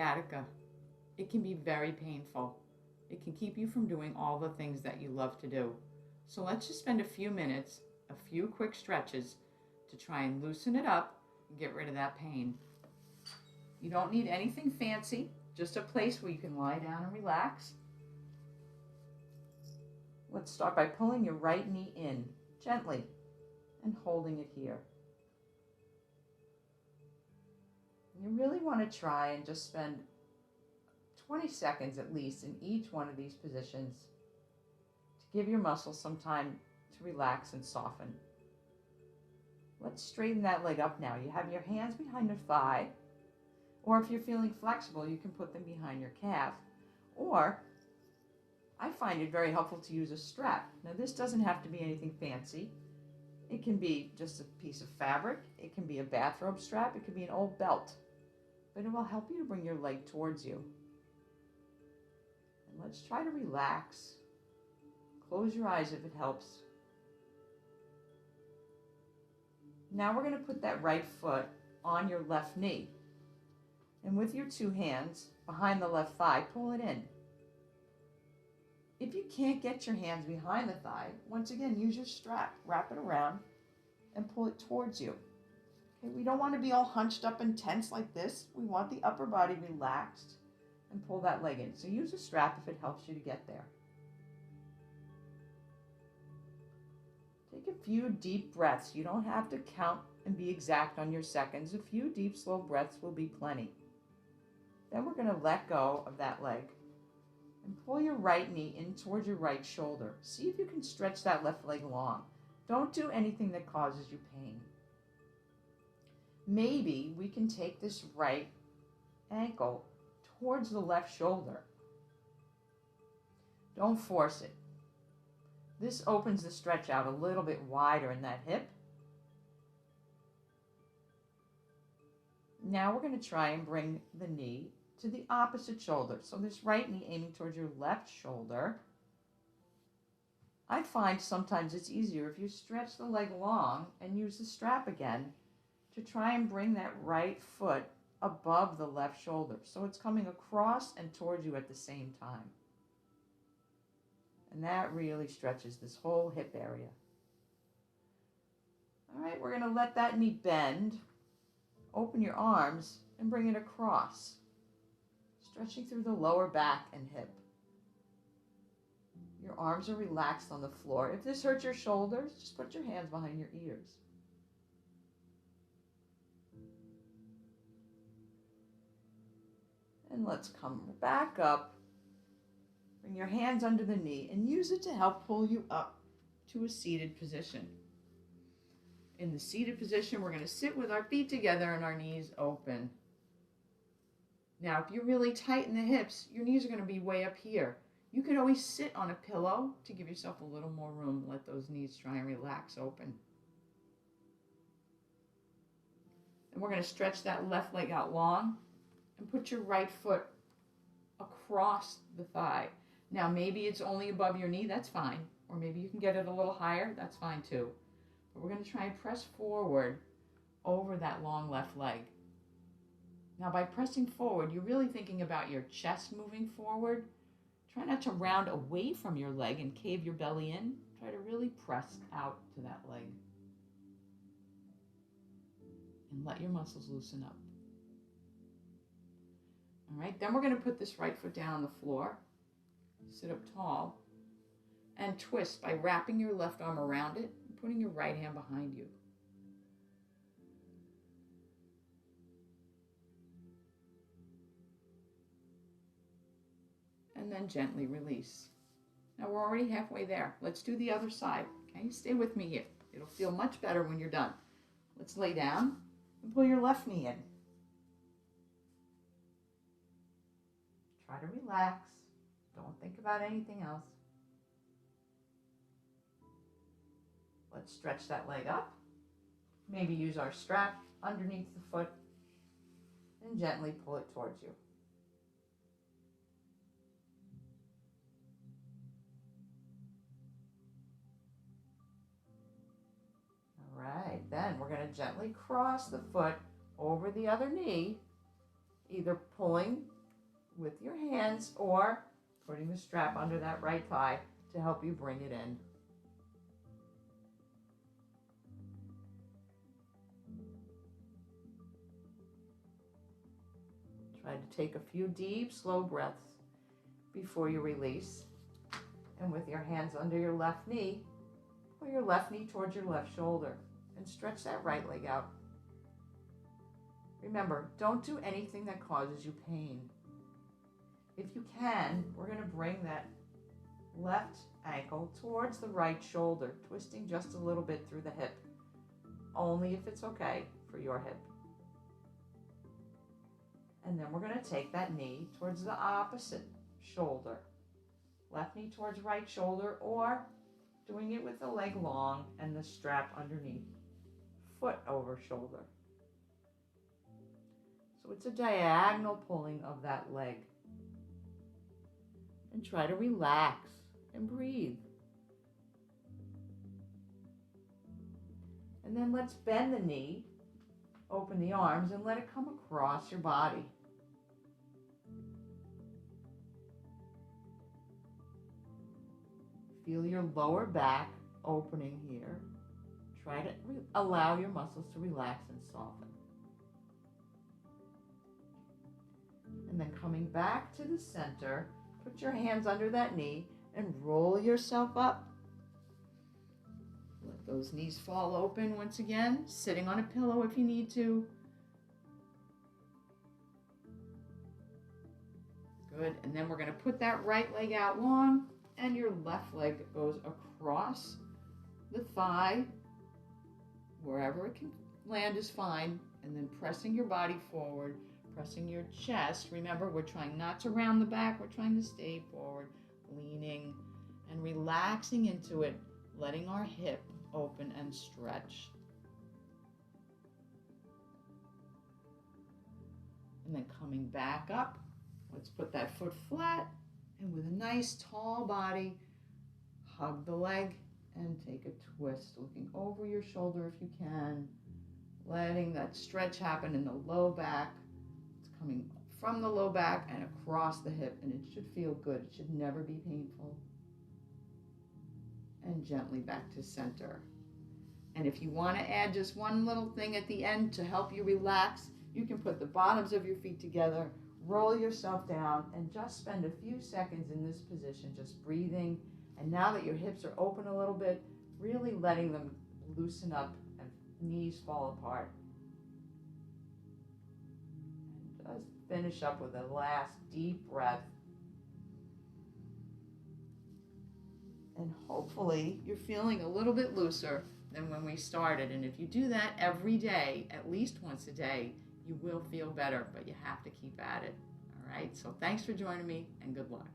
Sciatica. It can be very painful. It can keep you from doing all the things that you love to do. So let's just spend a few minutes, a few quick stretches to try and loosen it up and get rid of that pain. You don't need anything fancy, just a place where you can lie down and relax. Let's start by pulling your right knee in gently and holding it here. You really want to try and just spend 20 seconds at least in each one of these positions to give your muscles some time to relax and soften. Let's straighten that leg up now. You have your hands behind your thigh, or if you're feeling flexible, you can put them behind your calf, or I find it very helpful to use a strap. Now this doesn't have to be anything fancy. It can be just a piece of fabric, it can be a bathrobe strap, it could be an old belt, but it will help you to bring your leg towards you. And let's try to relax. Close your eyes if it helps. Now we're going to put that right foot on your left knee. And with your two hands behind the left thigh, pull it in. If you can't get your hands behind the thigh, once again, use your strap. Wrap it around and pull it towards you. Okay, we don't want to be all hunched up and tense like this. We want the upper body relaxed and pull that leg in. So use a strap if it helps you to get there. Take a few deep breaths. You don't have to count and be exact on your seconds. A few deep, slow breaths will be plenty. Then we're going to let go of that leg and pull your right knee in towards your right shoulder. See if you can stretch that left leg long. Don't do anything that causes you pain. Maybe we can take this right ankle towards the left shoulder. Don't force it. This opens the stretch out a little bit wider in that hip. Now we're going to try and bring the knee to the opposite shoulder. So this right knee aiming towards your left shoulder. I find sometimes it's easier if you stretch the leg long and use the strap again to try and bring that right foot above the left shoulder. So it's coming across and towards you at the same time. And that really stretches this whole hip area. All right, we're going to let that knee bend. Open your arms and bring it across, stretching through the lower back and hip. Your arms are relaxed on the floor. If this hurts your shoulders, just put your hands behind your ears. And let's come back up. Bring your hands under the knee and use it to help pull you up to a seated position. In the seated position, we're going to sit with our feet together and our knees open. Now, if you're really tight in the hips, your knees are going to be way up here. You could always sit on a pillow to give yourself a little more room. Let those knees try and relax open. And we're going to stretch that left leg out long and put your right foot across the thigh. Now, maybe it's only above your knee, that's fine. Or maybe you can get it a little higher, that's fine too. But we're going to try and press forward over that long left leg. Now, by pressing forward, you're really thinking about your chest moving forward. Try not to round away from your leg and cave your belly in. Try to really press out to that leg. And let your muscles loosen up. All right, then we're going to put this right foot down on the floor. Sit up tall and twist by wrapping your left arm around it and putting your right hand behind you. And then gently release. Now we're already halfway there. Let's do the other side. Okay, stay with me here. It'll feel much better when you're done. Let's lay down and pull your left knee in. Try to relax. Don't think about anything else. Let's stretch that leg up. Maybe use our strap underneath the foot and gently pull it towards you. All right, then we're going to gently cross the foot over the other knee, either pulling with your hands or putting the strap under that right thigh to help you bring it in. Try to take a few deep, slow breaths before you release. And with your hands under your left knee, pull your left knee towards your left shoulder and stretch that right leg out. Remember, don't do anything that causes you pain. If you can, we're going to bring that left ankle towards the right shoulder, twisting just a little bit through the hip, only if it's okay for your hip. And then we're going to take that knee towards the opposite shoulder. Left knee towards right shoulder, or doing it with the leg long and the strap underneath. Foot over shoulder. So it's a diagonal pulling of that leg. And try to relax and breathe. And then let's bend the knee, open the arms, and let it come across your body. Feel your lower back opening here. Try to allow your muscles to relax and soften. And then coming back to the center, put your hands under that knee and roll yourself up. Let those knees fall open once again, sitting on a pillow if you need to. Good, and then we're going to put that right leg out long, and your left leg goes across the thigh. Wherever it can land is fine, and then pressing your body forward, pressing your chest. Remember, we're trying not to round the back, we're trying to stay forward, leaning and relaxing into it, letting our hip open and stretch. And then coming back up, let's put that foot flat, and with a nice tall body, hug the leg and take a twist, looking over your shoulder if you can, letting that stretch happen in the low back. It's coming from the low back and across the hip, and it should feel good. It should never be painful. And gently back to center. And if you want to add just one little thing at the end to help you relax, you can put the bottoms of your feet together, roll yourself down, and just spend a few seconds in this position, just breathing. And now that your hips are open a little bit, really letting them loosen up and knees fall apart. And just finish up with a last deep breath. And hopefully you're feeling a little bit looser than when we started. And if you do that every day, at least once a day, you will feel better, but you have to keep at it. All right, so thanks for joining me, and good luck.